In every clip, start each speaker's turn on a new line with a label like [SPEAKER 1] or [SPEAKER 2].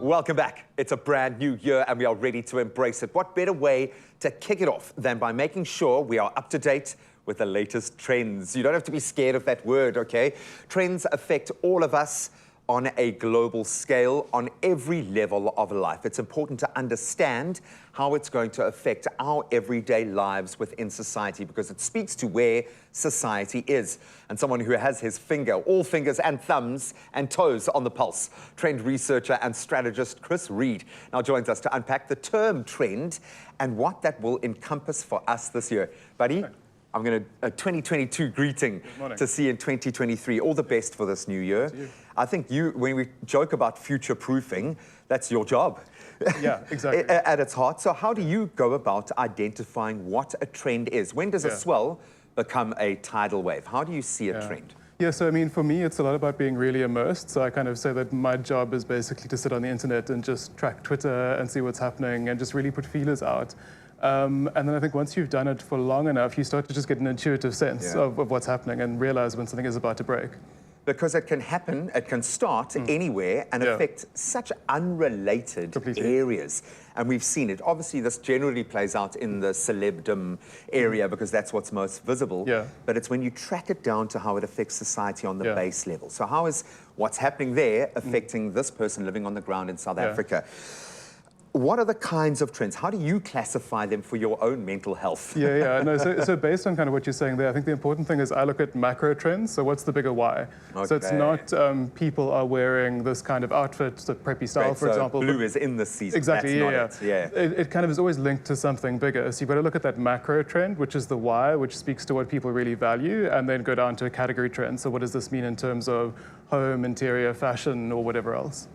[SPEAKER 1] Welcome back. It's a brand new year and we are ready to embrace it. What better way to kick it off than by making sure we are up to date with the latest trends? You don't have to be scared of that word, okay? Trends affect all of us on a global scale, on every level of life. It's important to understand how it's going to affect our everyday lives within society because it speaks to where society is. And someone who has his finger, all fingers and thumbs and toes on the pulse, trend researcher and strategist Reid now joins us to unpack the term trend and what that will encompass for us this year. Buddy, I'm going to a 2022 greeting to see you in 2023. All the best for this new year. I think when we joke about future-proofing, that's your job.
[SPEAKER 2] Yeah, exactly.
[SPEAKER 1] At its heart. So how do you go about identifying what a trend is? When does a swell become a tidal wave? How do you see a trend?
[SPEAKER 2] Yeah, so I mean, for me, it's a lot about being really immersed. So I kind of say that my job is basically to sit on the internet and just track Twitter and see what's happening and just really put feelers out. And then I think once you've done it for long enough, you start to just get an intuitive sense of what's happening and realize when something is about to break.
[SPEAKER 1] Because it can happen, it can start anywhere and affect such unrelated areas. And we've seen it. Obviously, this generally plays out in the celebdom area because that's what's most visible. But it's when you track it down to how it affects society on the base level. So how is what's happening there affecting this person living on the ground in South Africa? What are the kinds of trends? How do you classify them for your own mental health?
[SPEAKER 2] No, so based on kind of what you're saying there, I think the important thing is I look at macro trends. So what's the bigger why? So it's not people are wearing this kind of outfit, the preppy style, for example.
[SPEAKER 1] Blue is in this season.
[SPEAKER 2] Exactly,
[SPEAKER 1] That's
[SPEAKER 2] it kind of is always linked to something bigger. So you've got to look at that macro trend, which is the why, which speaks to what people really value, and then go down to a category trend. So what does this mean in terms of home, interior, fashion, or whatever else?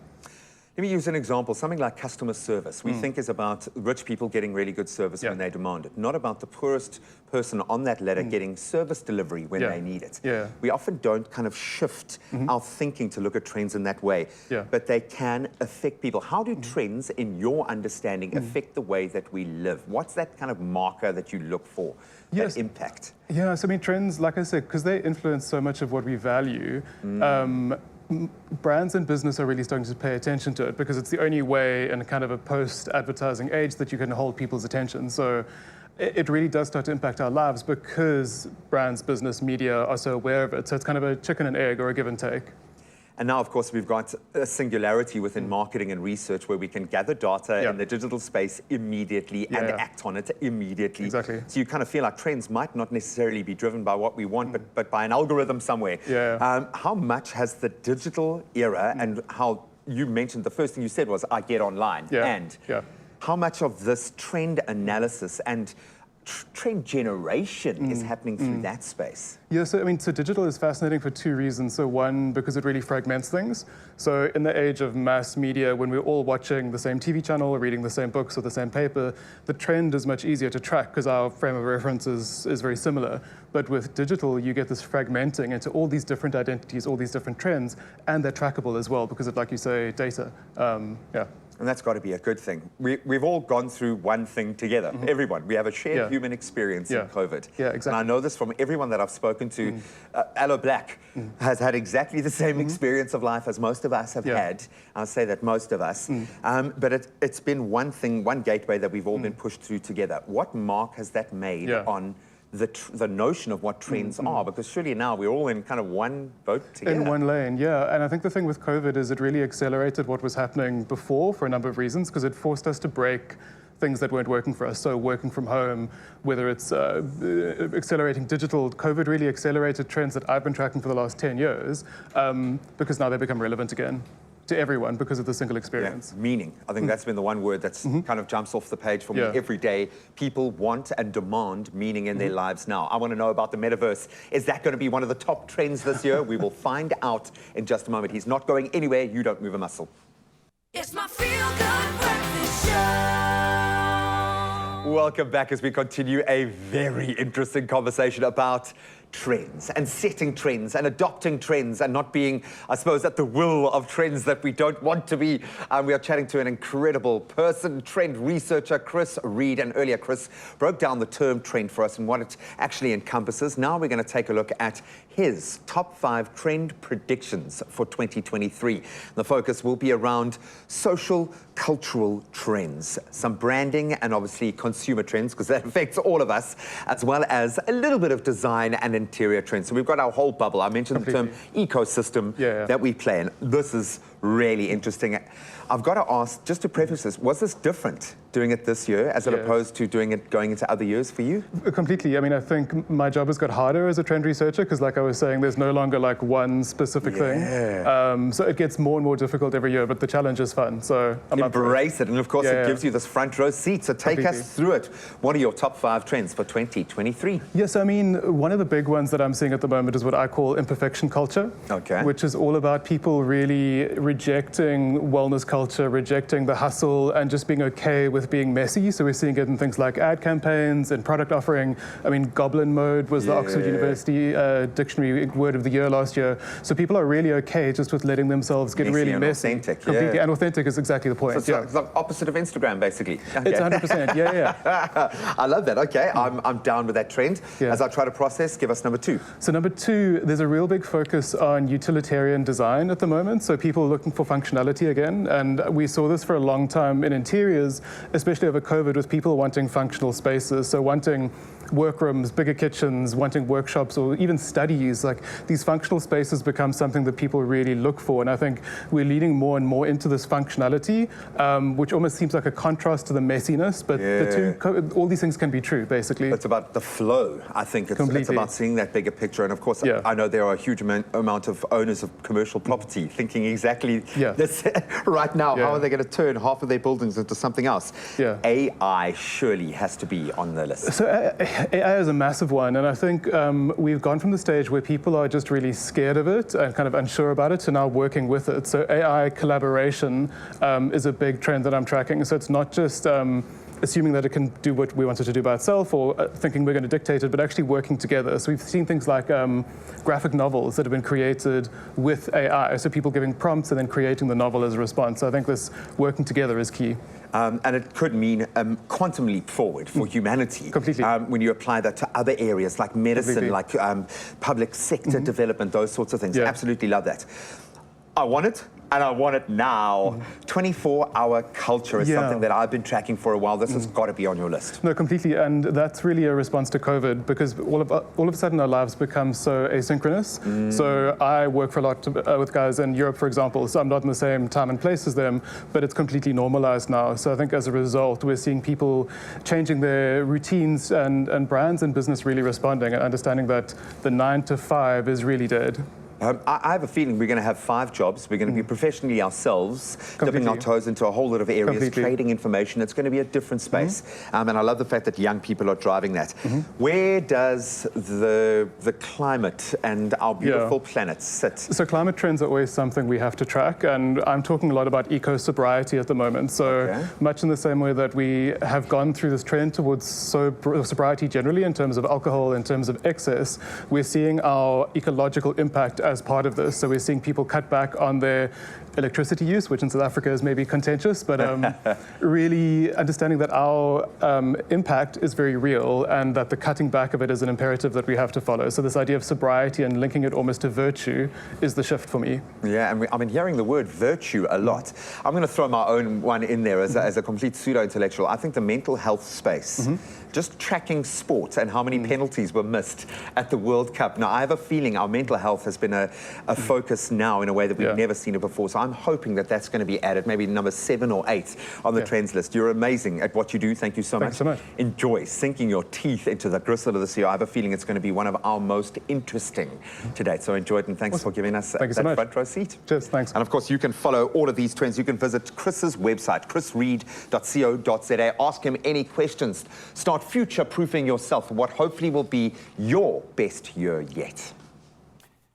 [SPEAKER 1] Let me use an example, something like customer service. We think is about rich people getting really good service when they demand it, not about the poorest person on that ladder getting service delivery when they need it. We often don't kind of shift our thinking to look at trends in that way, but they can affect people. How do trends, in your understanding, affect the way that we live? What's that kind of marker that you look for, that impact?
[SPEAKER 2] So I mean, trends, like I said, because they influence so much of what we value, brands and business are really starting to pay attention to it because it's the only way in kind of a post-advertising age that you can hold people's attention. So it really does start to impact our lives because brands, business, media are so aware of it. So it's kind of a chicken and egg or a give and take.
[SPEAKER 1] And now, of course, we've got a singularity within marketing and research where we can gather data in the digital space immediately and act on it immediately.
[SPEAKER 2] Exactly.
[SPEAKER 1] So you kind of feel like trends might not necessarily be driven by what we want, but by an algorithm somewhere. How much has the digital era and how you mentioned the first thing you said was, I get online. And how much of this trend analysis and trend generation is happening through that space?
[SPEAKER 2] So I mean, so digital is fascinating for two reasons. So one, because it really fragments things. So in the age of mass media, when we're all watching the same TV channel or reading the same books or the same paper, the trend is much easier to track because our frame of reference is very similar. But with digital, you get this fragmenting into all these different identities, all these different trends, and they're trackable as well because of, like you say, data.
[SPEAKER 1] And that's got to be a good thing. We've all gone through one thing together, everyone. We have a shared human experience in COVID.
[SPEAKER 2] Exactly.
[SPEAKER 1] And I know this from everyone that I've spoken to. Aloe Black has had exactly the same experience of life as most of us have had. I'll say that most of us. But it's been one thing, one gateway that we've all been pushed through together. What mark has that made on the notion of what trends are? Because surely now we're all in kind of one boat together.
[SPEAKER 2] In one lane, And I think the thing with COVID is it really accelerated what was happening before for a number of reasons, because it forced us to break things that weren't working for us. So working from home, whether it's accelerating digital, COVID really accelerated trends that I've been tracking for the last 10 years because now they become relevant again to everyone because of the single experience.
[SPEAKER 1] Meaning. I think that's been the one word that's kind of jumps off the page for me every day. People want and demand meaning in their lives now. I want to know about the metaverse. Is that going to be one of the top trends this year? We will find out in just a moment. He's not going anywhere. You don't move a muscle.
[SPEAKER 3] It's my feel-good breakfast show.
[SPEAKER 1] Welcome back as we continue a very interesting conversation about trends and setting trends and adopting trends and not being, I suppose, at the will of trends that we don't want to be. We are chatting to an incredible person, trend researcher, Reid. And earlier, Chris broke down the term trend for us and what it actually encompasses. Now we're going to take a look at his top 5 trend predictions for 2023. The focus will be around social, cultural trends, some branding and obviously consumer trends, because that affects all of us, as well as a little bit of design and interior trends. So we've got our whole bubble. I mentioned the term ecosystem that we play in. This is really interesting. I've got to ask, just to preface this, was this different doing it this year as opposed to doing it going into other years for you?
[SPEAKER 2] Completely. I mean, I think my job has got harder as a trend researcher because, like I was saying, there's no longer like one specific thing. So it gets more and more difficult every year, but the challenge is fun. So I'm
[SPEAKER 1] embrace it. And of course, it gives you this front row seat. So take us through it. What are your top 5 trends for 2023?
[SPEAKER 2] Yes, I mean, one of the big ones that I'm seeing at the moment is what I call imperfection culture, which is all about people really rejecting wellness culture, rejecting the hustle, and just being okay with being messy. So we're seeing it in things like ad campaigns and product offering. I mean, goblin mode was the Oxford University Dictionary Word of the Year last year. So people are really okay just with letting themselves get really messy.
[SPEAKER 1] Authentic,
[SPEAKER 2] completely. And authentic is exactly the point.
[SPEAKER 1] So it's like opposite of Instagram, basically.
[SPEAKER 2] It's 100%,
[SPEAKER 1] I love that. Okay, I'm down with that trend. As I try to process, give us number 2.
[SPEAKER 2] So number 2, there's a real big focus on utilitarian design at the moment. So people are looking for functionality again. And we saw this for a long time in interiors, especially over COVID, with people wanting functional spaces. So wanting workrooms, bigger kitchens, wanting workshops, or even studies. Like, these functional spaces become something that people really look for. And I think we're leaning more and more into this functionality, which almost seems like a contrast to the messiness. But the two, all these things can be true, basically.
[SPEAKER 1] It's about the flow. I think it's about seeing that bigger picture. And of course, I know there are a huge amount of owners of commercial property thinking exactly this right now. How are they going to turn half of their buildings into something else? AI surely has to be on the list.
[SPEAKER 2] So AI is a massive one, and I think we've gone from the stage where people are just really scared of it and kind of unsure about it to now working with it. So AI collaboration is a big trend that I'm tracking. So it's not just assuming that it can do what we want it to do by itself, or thinking we're going to dictate it, but actually working together. So we've seen things like graphic novels that have been created with AI. So people giving prompts and then creating the novel as a response. So I think this working together is key.
[SPEAKER 1] And it could mean quantum leap forward for humanity.
[SPEAKER 2] Completely.
[SPEAKER 1] When you apply that to other areas like medicine, like public sector development, those sorts of things. Absolutely love that. I want it. And I want it now. 24-hour culture is something that I've been tracking for a while. This has got to be on your list.
[SPEAKER 2] No, completely. And that's really a response to COVID, because all of a sudden our lives become so asynchronous. So I work for a lot with guys in Europe, for example. So I'm not in the same time and place as them, but it's completely normalized now. So I think as a result, we're seeing people changing their routines, and brands and business really responding and understanding that the 9 to 5 is really dead.
[SPEAKER 1] I have a feeling we're going to have 5 jobs. We're going to be professionally ourselves, dipping our toes into a whole lot of areas, trading information. It's going to be a different space. And I love the fact that young people are driving that. Where does the climate and our beautiful planet sit?
[SPEAKER 2] So climate trends are always something we have to track. And I'm talking a lot about eco-sobriety at the moment. So much in the same way that we have gone through this trend towards sobriety generally in terms of alcohol, in terms of excess, we're seeing our ecological impact as part of this. So we're seeing people cut back on their electricity use, which in South Africa is maybe contentious, but really understanding that our impact is very real and that the cutting back of it is an imperative that we have to follow. So this idea of sobriety and linking it almost to virtue is the shift for me.
[SPEAKER 1] Yeah, and I've been hearing the word virtue a lot. I'm going to throw my own one in there as a complete pseudo-intellectual. I think the mental health space, just tracking sport and how many penalties were missed at the World Cup. Now, I have a feeling our mental health has been a focus now in a way that we've never seen it before. So I'm hoping that that's going to be added, maybe number 7 or 8 on the trends list. You're amazing at what you do. Thank you so much.
[SPEAKER 2] Thanks so much.
[SPEAKER 1] Enjoy sinking your teeth into the gristle of the CEO. I have a feeling it's going to be one of our most interesting to date. So enjoy it, and thanks for giving us that front row seat.
[SPEAKER 2] Cheers, thanks.
[SPEAKER 1] And of course, you can follow all of these trends. You can visit Chris's website, chrisreid.co.za. Ask him any questions. Start future-proofing yourself for what hopefully will be your best year yet.